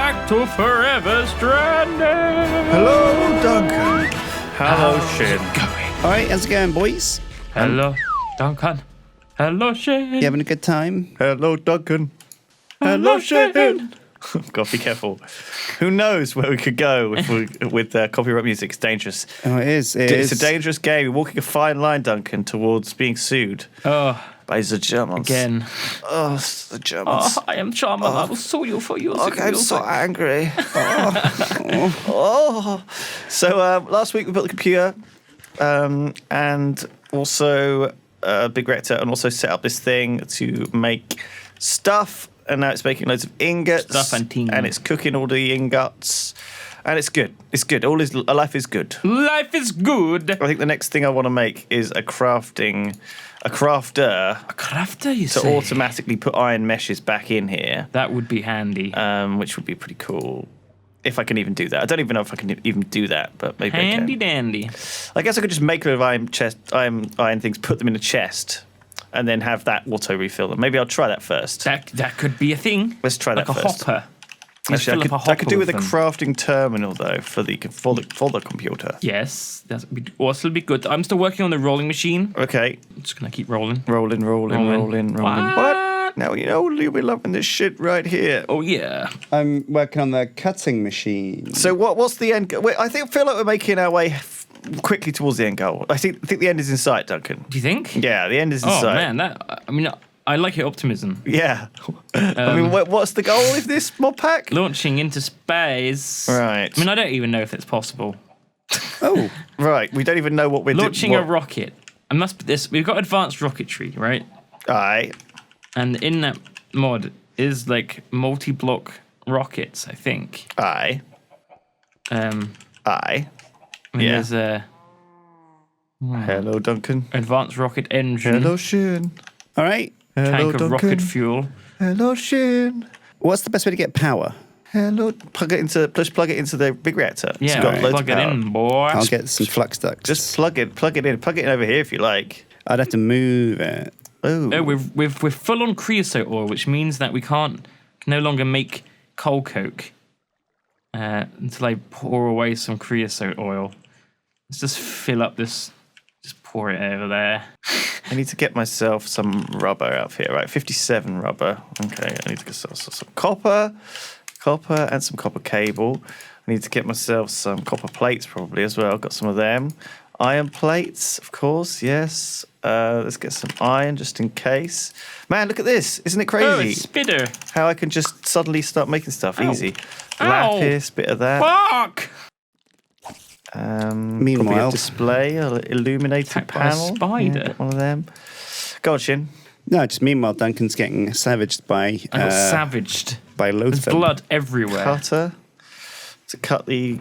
back to Forever Stranded. Hello, Duncan. Hello, Shin. All right, how's it going, boys? Hello, Duncan. Hello, Shin. You having a good time? Hello, Duncan. Hello, Shin. God, be careful. Who knows where we could go with copyright music? It's dangerous. Oh, it is. It's a dangerous game. We're walking a fine line, Duncan, towards being sued Oh, by the Germans. again. Oh, the Germans. Oh, I am Charmin. I will sue you for your Okay, I'm so angry. Oh. So last week we built the computer and also a big reactor and also set up this thing to make stuff. And now it's making loads of ingots. Stuff and ting. And it's cooking all the ingots. And it's good. It's good. Life is good. Life is good. I think the next thing I want to make is a crafter. A crafter, you to say? automatically put iron meshes back in here. That would be handy. Which would be pretty cool. If I can even do that. I don't even know if I can even do that, but maybe Handy I can. dandy. I guess I could just make a load of iron things, put them in a chest, and then have that auto refill them. Maybe I'll try that first. That could be a thing. Let's try like that first. Like a hopper. Actually, I could do with a them. crafting terminal though for the computer. Yes, that would also be good. I'm still working on the rolling machine. Okay, I'm just gonna keep rolling. rolling. What? Now you'll be loving this shit right here. Oh yeah. I'm working on the cutting machine. So what's the end goal? Wait, I feel like we're making our way quickly towards the end goal. I think the end is in sight, Duncan. Do you think? Yeah, the end is in Oh sight. man, I like your optimism. Yeah. I mean, what's the goal of this mod pack? Launching into space. Right. I mean, I don't even know if it's possible. Oh, Right. We don't even know what we're doing. Launching a rocket. We've got advanced rocketry, right? Aye. And in that mod is like multi-block rockets, I think. Aye. Aye. Aye. And Yeah. there's a Hello, Duncan. advanced rocket engine. Hello, Shin. all right. Hello, Tank of Duncan. rocket fuel. Hello, Shin. What's the best way to get power? Hello. Plug it into the big reactor. It's Yeah, got loads plug of it power. in, boy. I'll get some flux ducts. Just plug it in over here if you like. I'd have to move it. Oh. No, we're full on creosote oil, which means that we can no longer make coal coke until I pour away some creosote oil. Let's just fill up this. Just pour it over there. I need to get myself some rubber out here. Right, 57 rubber. Okay, I need to get some copper and some copper cable. I need to get myself some copper plates probably as well. Got some of them. Iron plates, of course, yes. Let's get some iron just in case. Man, look at this. Isn't it crazy? Oh, it's spitter. How I can just suddenly start making stuff easy. Ow. Lapis, bit of that. Fuck! Probably Meanwhile- a display, an illuminated Attacked by a panel. spider. Yeah, got one of them. Go on, Shin. No, just meanwhile, Duncan's getting savaged by I got savaged. by There's Lathe. blood everywhere. Cutter to cut the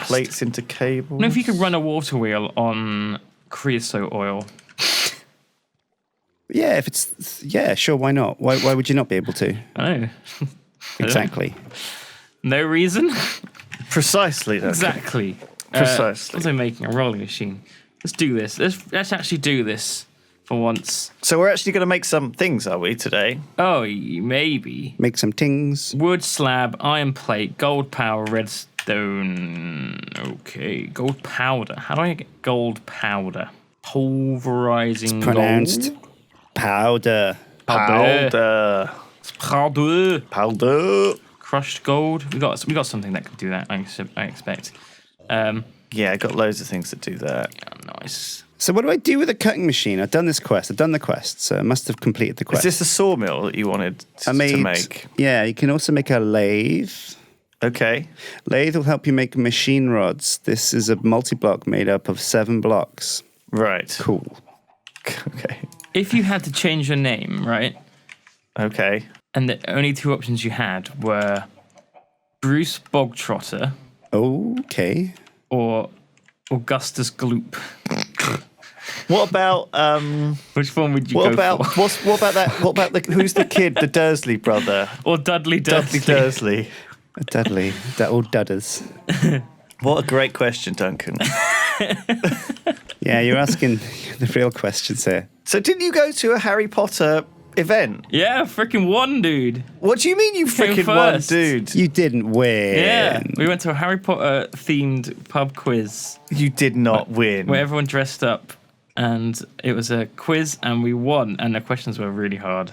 plates into cables. I know if you could run a water wheel on creosote oil. Yeah, sure, why not? Why would you not be able to? I know. Exactly. No reason. Precisely, Duncan. Exactly. Precisely. Also making a rolling machine. Let's do this. Let's actually do this for once. So we're actually going to make some things, are we, today? Oh, maybe. Make some tings. Wood slab, iron plate, gold power, redstone. Okay, gold powder. How do I get gold powder? Pulverizing Pronounced gold. powder. Powder. Powder. Powder. Crushed gold. We got something that can do that. I expect. Yeah, I got loads of things that do that. Nice. So what do I do with a cutting machine? I've done this quest. I've done the quest, so I must have completed the Is quest. this the sawmill that you wanted to make? Yeah, you can also make a lathe. Okay. Lathe will help you make machine rods. This is a multi-block made up of 7 blocks. Right. Cool. Okay. If you had to change your name, right, Okay. and the only 2 options you had were Bruce Bogtrotter Okay. or Augustus Gloop, What about which one would you what go about for? what about that? What about the who's the kid? The Dursley brother. Or Dudley Dursley? Dudley Dursley. Dudley. Old Dudders. What a great question, Duncan. Yeah, you're asking the real questions here. So didn't you go to a Harry Potter event? Yeah, freaking won, dude. What do you mean you Came freaking won, first. dude? You didn't win. Yeah, we went to a Harry Potter themed pub quiz You did not win. where everyone dressed up, and it was a quiz, and we won. And the questions were really hard.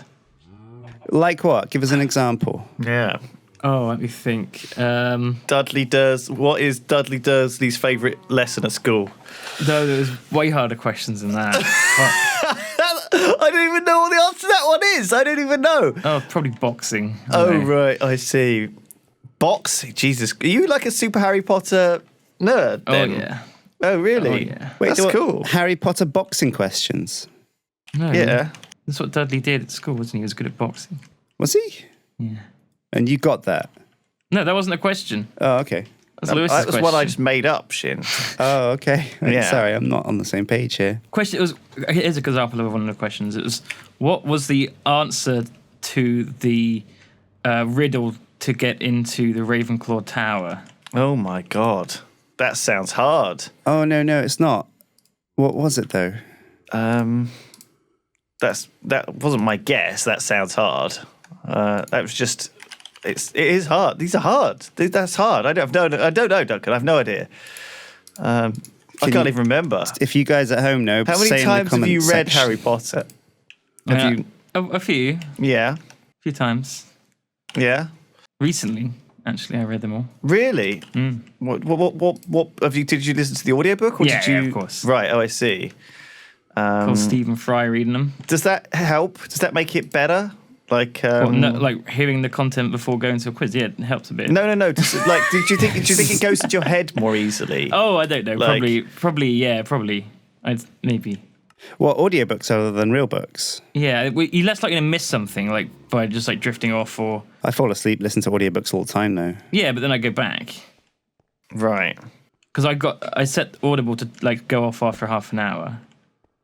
Like what? Give us an example. Yeah. Oh, let me think. What is Dudley Dursley's favourite lesson at school? No, there was way harder questions than that. I don't even know what the answer to that one is. I don't even know. Oh, probably boxing. I don't Oh, know. right. I see. Boxing? Jesus. Are you like a super Harry Potter nerd Oh, then? yeah. Oh, really? Oh, yeah. That's there were cool. Harry Potter boxing questions. No, Yeah. That's what Dudley did at school, wasn't he? He was good at boxing. Was he? Yeah. And you got that? No, that wasn't a question. Oh, okay. That's Lewis's That was question. one I just made up, Shin. Oh, okay. Yeah. Sorry, I'm not on the same page here. Question. It was. Here's a good example of one of the questions. It was, what was the answer to the riddle to get into the Ravenclaw Tower? Oh, my God. That sounds hard. Oh, no, it's not. What was it, though? That wasn't my guess. That sounds hard. That was just. It is hard. These are hard. That's hard. I don't know, Duncan. I have no idea. I can't even remember. If you guys at home know, How many say in the times have you comment read section. Harry Potter? Have you? A few Yeah. times. Yeah. Recently, actually, I read them all. Really? What have you? Did you listen to the audiobook or Yeah, did you? yeah, of course. Right. Oh, I see. Called Stephen Fry reading them. Does that help? Does that make it better? Like, Well, no, like hearing the content before going to a quiz. Yeah, it helps a bit. no. Like, do you think it goes into your head more easily? Oh, I don't know. Like- Probably. Maybe. What audiobooks other than real books? Yeah, you're less likely to miss something like by just like drifting off or. I fall asleep, listen to audiobooks all the time, though. Yeah, but then I go back Right. because I set Audible to like go off after half an hour,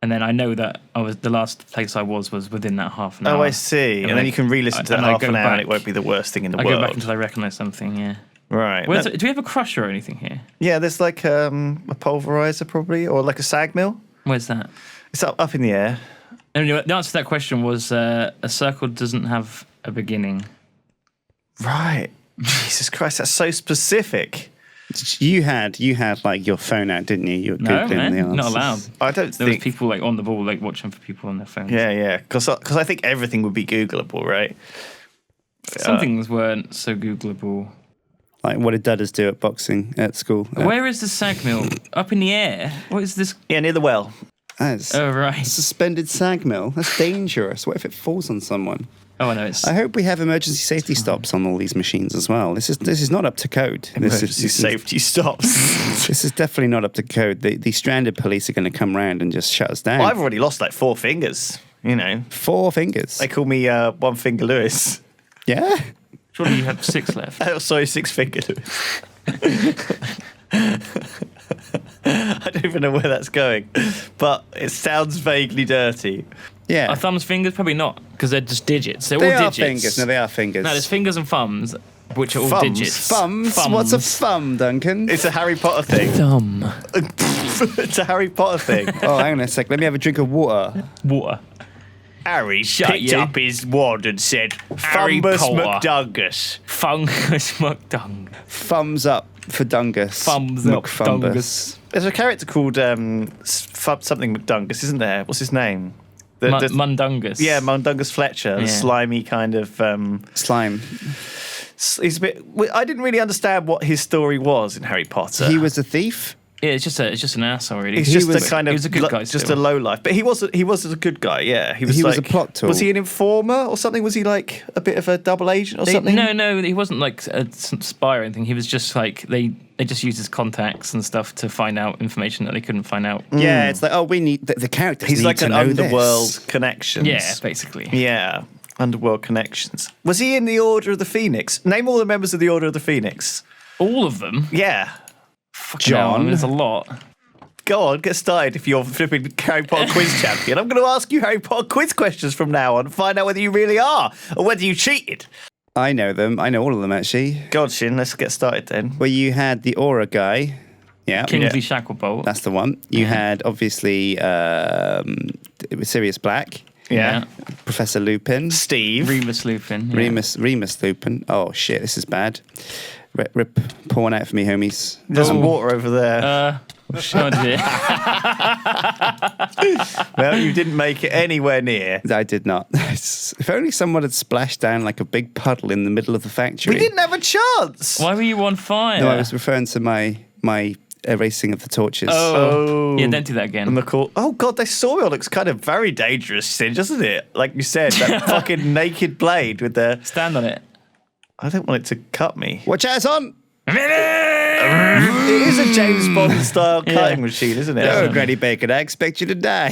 and then I know that the last place I was within that half an hour. Oh, I see. And then you can re-listen to that and I half go an hour, and back. it won't be the worst thing in the I world. go back until I recognise something. Yeah. Right. Do we have a crusher or anything here? Yeah, there's like a pulverizer probably, or like a sag mill. Where's that? It's up in the air. Anyway, the answer to that question was a circle doesn't have a beginning. Right. Jesus Christ, that's so specific. You had like your phone out, didn't you? You were No, googling the man, answers. not allowed. I don't There was think. people like on the ball, like watching for people on their phones. Yeah. Because I think everything would be Googleable, right? Some things weren't so Googleable. Like, what did Dudders do at boxing at school? Where is the sag mill? Up in the air? What is this? Yeah, near the well. That's Oh, right. suspended sag mill. That's dangerous. What if it falls on someone? Oh, no, it's... I hope we have emergency safety stops on all these machines as well. This is not up to code. Emergency safety stops. This is definitely not up to code. The stranded police are going to come round and just shut us down. Well, I've already lost like 4 fingers. You know, 4 fingers. they call me One Finger Lewis. Yeah. Surely you have 6 left. Oh, sorry, 6 Finger Lewis. I don't even know where that's going, but it sounds vaguely dirty. Yeah. Are thumbs fingers? Probably not, because they're just digits. They're They all are digits. fingers. No, they are fingers. No, there's fingers and thumbs, which are all Thumbs? digits. Thumbs? What's a thumb, Duncan? It's a Harry Potter thing. Thumb. It's a Harry Potter thing. Oh, hang on a sec. Let me have a drink of water. Water. Harry Shut picked you. up his wand and said, Harry Thumbus Potter. McDungus. Fungus McDung. Thumbs up for Dungus. Thumbs up, McFumbus. Dungus. There's a character called something McDungus, isn't there? What's his name? Mundungus. Yeah, Mundungus Fletcher, the Yeah. slimy kind of. Slime. He's a bit. I didn't really understand what his story was in Harry Potter. He was a thief? Yeah, it's just an asshole, really. He's he just was- a kind of he was a good guy just still. a low life, but he was a good guy. Yeah, he was. He was like, a plot tool. Was he an informer or something? Was he like a bit of a double agent or something? No, he wasn't like a spy or anything. He was just like they just used his contacts and stuff to find out information that they couldn't find out. Yeah, it's like, oh, we need the characters. He's need like to an know underworld this. connections. Yeah, basically. Yeah, underworld connections. Was he in the Order of the Phoenix? Name all the members of the Order of the Phoenix. All of them. Yeah. Fucking hell, I mean, there's a lot. Go on, get started if you're flipping Harry Potter quiz champion. I'm going to ask you Harry Potter quiz questions from now on and find out whether you really are or whether you cheated. I know them. I know all of them, actually. Go on, Shin, let's get started then. Well, you had the Aura guy. Yeah. Kingsley Shacklebolt. That's the one. You had, obviously, it was Sirius Black. Yeah. Professor Lupin. Steve. Remus Lupin. Yeah. Remus Lupin. Oh shit, this is bad. Rip porn out for me, homies. There's some water over there. Oh dear. Well, you didn't make it anywhere near. I did not. If only someone had splashed down like a big puddle in the middle of the factory. We didn't have a chance. Why were you on fire? No, I was referring to my erasing of the torches. Oh. Yeah, don't do that again. And the cool. Oh god, this soil looks kind of very dangerous, doesn't it? Like you said, that fucking naked blade with the. Stand on it. I don't want it to cut me. Watch out, son! It is a James Bond style cutting machine, isn't it? Oh, Granny Bacon, I expect you to die.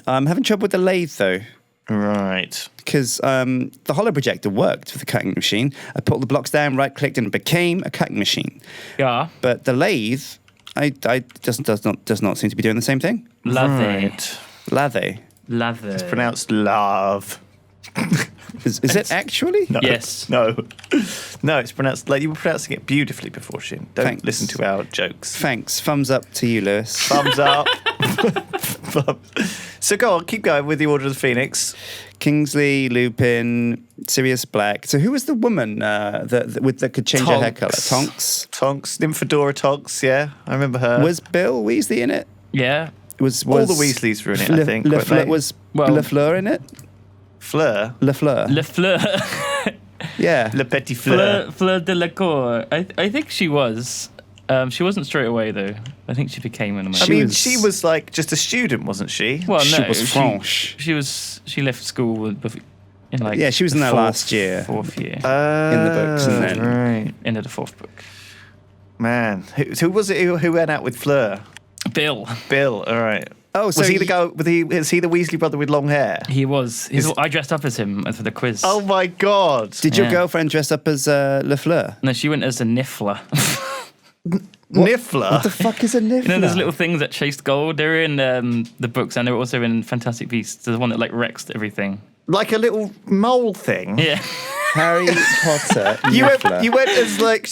I'm having trouble with the lathe though. Right. Because the hollow projector worked with the cutting machine. I put the blocks down, right-clicked, and it became a cutting machine. Yeah. But the lathe, does not seem to be doing the same thing. Lathe. Lathe. Lathe. It's pronounced love. Is it actually? No. Yes. No. No, it's pronounced like you were pronouncing it beautifully before, Shin. Don't Thanks. listen to our jokes. Thanks. Thumbs up to you, Lewis. Thumbs up. So go on, keep going with the Order of the Phoenix. Kingsley, Lupin, Sirius Black. So who was the woman that could change her hair colour? Tonks. Tonks. Nymphadora Tonks, yeah. I remember her. Was Bill Weasley in it? Yeah. Was all the Weasleys were in it, I think. weren't they? Was Well- Lafleur in it? Fleur. Lafleur. Le Fleur. Yeah. Le Petit Fleur. Fleur de la Cour. I think she was. She wasn't straight away though. I think she became an I American. mean, was- she was like just a student, wasn't she? Well, She no, was French. She left school in like Yeah, she was in the there last year. fourth year, in the books, and then- Right. into the fourth book. Man. Who was it who went out with Fleur? Bill, Bill, all right. Oh, so was he the guy? Is he the Weasley brother with long hair? he was. I dressed up as him for the quiz. Oh my god! Did your Yeah. girlfriend dress up as Lafleur? No, she went as a niffler. Niffler. What the fuck is a niffler? You know, those little things that chased gold. They're in the books, and they're also in Fantastic Beasts. The one that like wrecks everything. Like a little mole thing. Yeah. Harry Potter. You niffler. went as like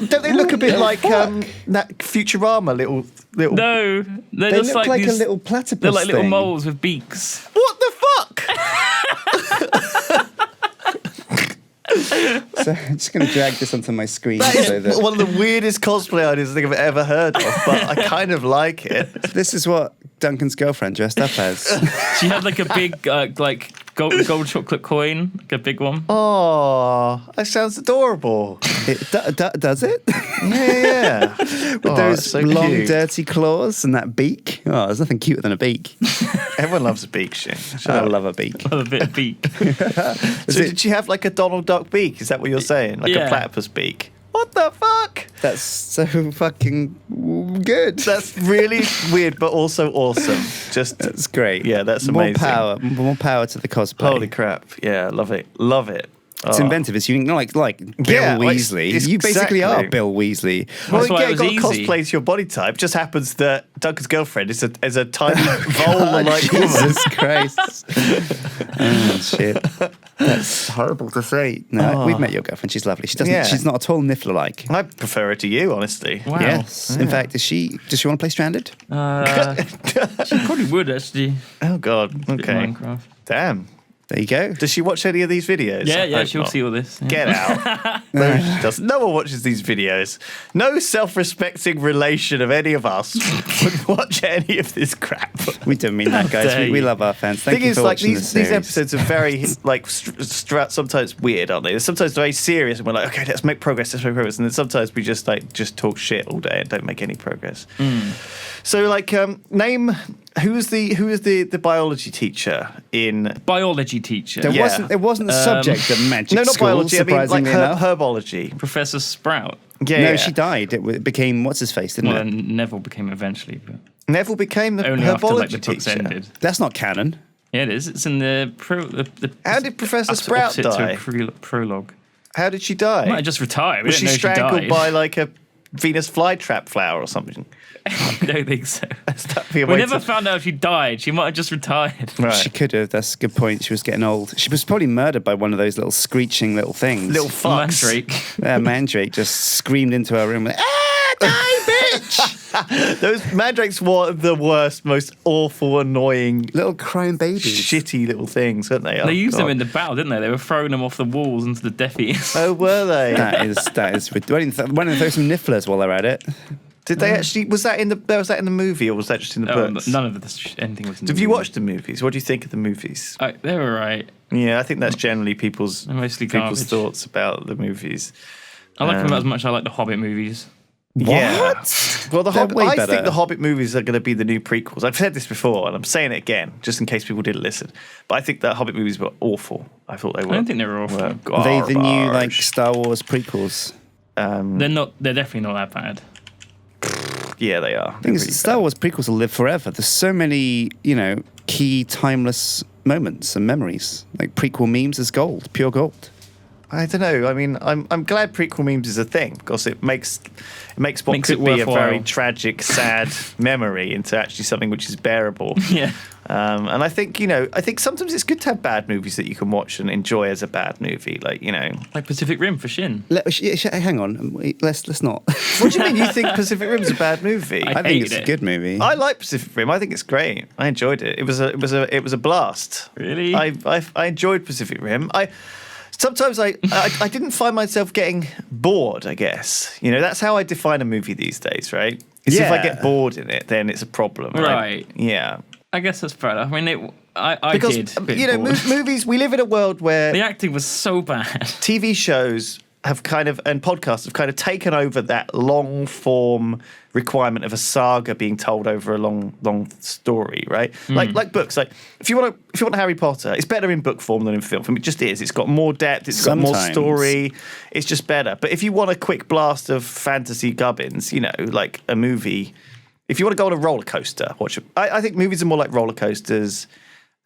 don't they look a bit like that Futurama little No, they're They just look like a these- little platypus They're like little thing. moles with beaks. What the fuck? So I'm just going to drag this onto my screen. That so is that one of the weirdest cosplay ideas I think I've ever heard of, but I kind of like it. this is what Duncan's girlfriend dressed up as. She had like a big like gold chocolate coin, like a big one. Oh, that sounds adorable. Does it? Yeah. With Oh, those that's so long, cute. dirty claws and that beak. Oh, there's nothing cuter than a beak. Everyone loves a beak, Shin. I love a beak. A bit of beak. So did she have like a Donald Duck beak? Is that what you're saying? Like a Yeah. platypus beak? What the fuck? That's so fucking good. That's really weird, but also awesome. Just That's great. Yeah, that's amazing. More power to the cosplay. holy crap! Yeah, love it, love it. It's Oh. inventive. It's unique. Not like Bill Yeah, like, Weasley. it's you basically exactly. are Bill Weasley. Well, That's why yeah, it was got easy. cosplay to your body type. Just happens that Duncan's girlfriend is a tiny vole-like woman. Jesus Christ. Oh, shit. That's horrible to say. No, we've met your girlfriend. She's lovely. She doesn't. Yeah. She's not at all niffler-like. I prefer her to you, honestly. Wow. Yes. In fact, does she want to play Stranded? She probably would actually. Oh God. Okay. Minecraft. Damn. There you go. Does she watch any of these videos? Yeah, I yeah, hope she'll not. see all this. Yeah. Get out. No, she doesn't. No one watches these videos. No self-respecting relation of any of us would watch any of this crap. We don't mean that, guys. dare We you. love our fans. Thank Thing you is, for like watching these this series. episodes are very like sometimes weird, aren't they? They're sometimes very serious, and we're like, okay, let's make progress, and then sometimes we just talk shit all day and don't make any progress. So, like, name who is the biology teacher in? Biology teacher. It wasn't the subject of magic No, not school, biology. I mean, like surprisingly enough. herbology. Professor Sprout. Yeah, No, yeah. she died. It became what's his face, didn't Well, it? Neville became eventually, but Neville became the only after like herbology the books teacher. ended. That's not canon. Yeah, it is. It's in the How did Professor Sprout opposite to die? a prologue. How did she die? Might have just retired. We Was don't she know if strangled died. by like a Venus flytrap flower or something? I don't think so. That'd be a We way never to- found out if she died. She might have just retired. Right. She could have. That's a good point. She was getting old. She was probably murdered by one of those little screeching little things. Little fucks. Mandrake. Mandrake just screamed into her room. Like, die, bitch! Those mandrakes were the worst, most awful, annoying, Little crying babies. shitty little things, weren't they? Oh, They used them God. in the battle, didn't they? They were throwing them off the walls into the Death Eaters. Oh, were they? That is. Why don't they throw some nifflers while they're at it? Did they actually? Was that in the movie, or was that just in the books? None of anything was in the Have you movie. watched the movies? What do you think of the movies? They were right. Yeah, I think that's generally people's They're mostly people's garbage. thoughts about the movies. I like them about as much as I like the Hobbit movies. Yeah. Well, They're way I better. think the Hobbit movies are going to be the new prequels. I've said this before, and I'm saying it again, just in case people didn't listen. But I think the Hobbit movies were awful. I thought they were. I don't think they were awful. Are they the new like garbage. Star Wars prequels? They're not. They're definitely not that bad. Yeah, they are. The thing is, Star Wars prequels will live forever. There's so many, key timeless moments and memories. Like prequel memes is gold, pure gold. I don't know. I mean, I'm glad prequel memes is a thing because it makes what Makes could it be a very worthwhile. tragic, sad memory into actually something which is bearable. Yeah. And I think sometimes it's good to have bad movies that you can watch and enjoy as a bad movie. Like Like Pacific Rim for Shin. Hang on, let's not. what do you mean? You think Pacific Rim's a bad movie? I think hated it's a it. good movie. I like Pacific Rim. I think it's great. I enjoyed it. It was a blast. Really? I enjoyed Pacific Rim. Sometimes I didn't find myself getting bored. I guess that's how I define a movie these days, right? It's if I Yeah. get bored in it, then it's a problem. Right. Yeah. I guess that's fair enough. I mean, I Because did. a bit bored. movies. We live in a world where The acting was so bad. TV shows and podcasts have kind of taken over that long form requirement of a saga being told over a long story, right? Like books. Like if you want Harry Potter, it's better in book form than in film. It just is. It's got more depth. It's got more Sometimes. story. It's just better. But if you want a quick blast of fantasy gubbins, like a movie. If you want to go on a roller coaster, I think movies are more like roller coasters,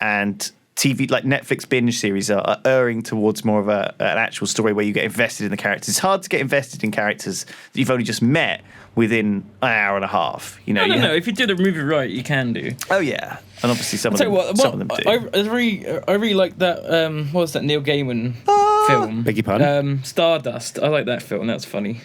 and TV, like Netflix binge series, are erring towards more of an actual story where you get invested in the characters. It's hard to get invested in characters that you've only just met within an hour and a half. I don't know. If you do the movie right, you can do. Oh yeah, and obviously some of Tell them, you what, some of them do. I really like that. What was that Neil Gaiman film? Beg your pardon? Stardust. I like that film. That's funny.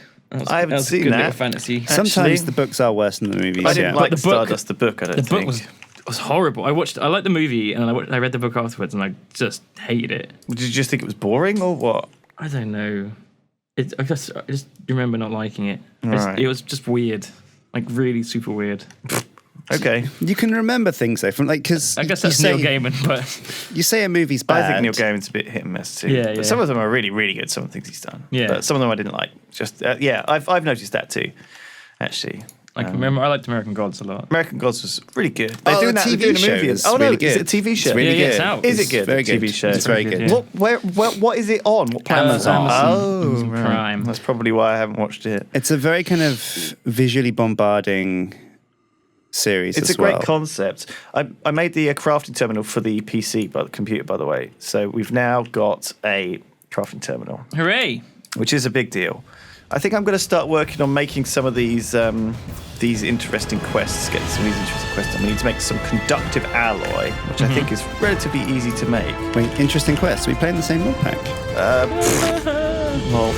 I haven't was seen a good that. little fantasy. Sometimes Actually- the books are worse than the movies. I didn't yeah. like the book- Stardust, the book. I don't The think. book was horrible. I liked the movie, and I read the book afterwards, and I just hated it. Did you just think it was boring or what? I don't know. I just remember not liking it. Right. It was just weird, like really super weird. Okay, You can remember things though from because I guess that's Neil Gaiman, but You say a movie's bad. I think Neil Gaiman's a bit hit and miss too. Yeah, But some of them are really, really good. Some of the things he's done. Yeah. But some of them I didn't like. Just I've noticed that too. Actually, I liked American Gods a lot. American Gods was really good. Oh, They're doing the that. They're TV doing a show movie. is Oh no, really is it a good. TV show? It's really Yeah, good. it's out. Is it good? Very good. TV show. It's very good, good. yeah. What is it on? What platform? Amazon. Oh, Amazon right. Prime. That's probably why I haven't watched it. It's a very kind of visually bombarding series. It's as a great well. concept. I made the crafting terminal for the PC, by the computer, by the way. So we've now got a crafting terminal, Hooray! which is a big deal. I think I'm going to start working on making some of these interesting quests. Get some of these interesting quests. We need to make some conductive alloy, which I think is relatively easy to make. Wait, interesting quest. Are we playing the same mod pack? Well,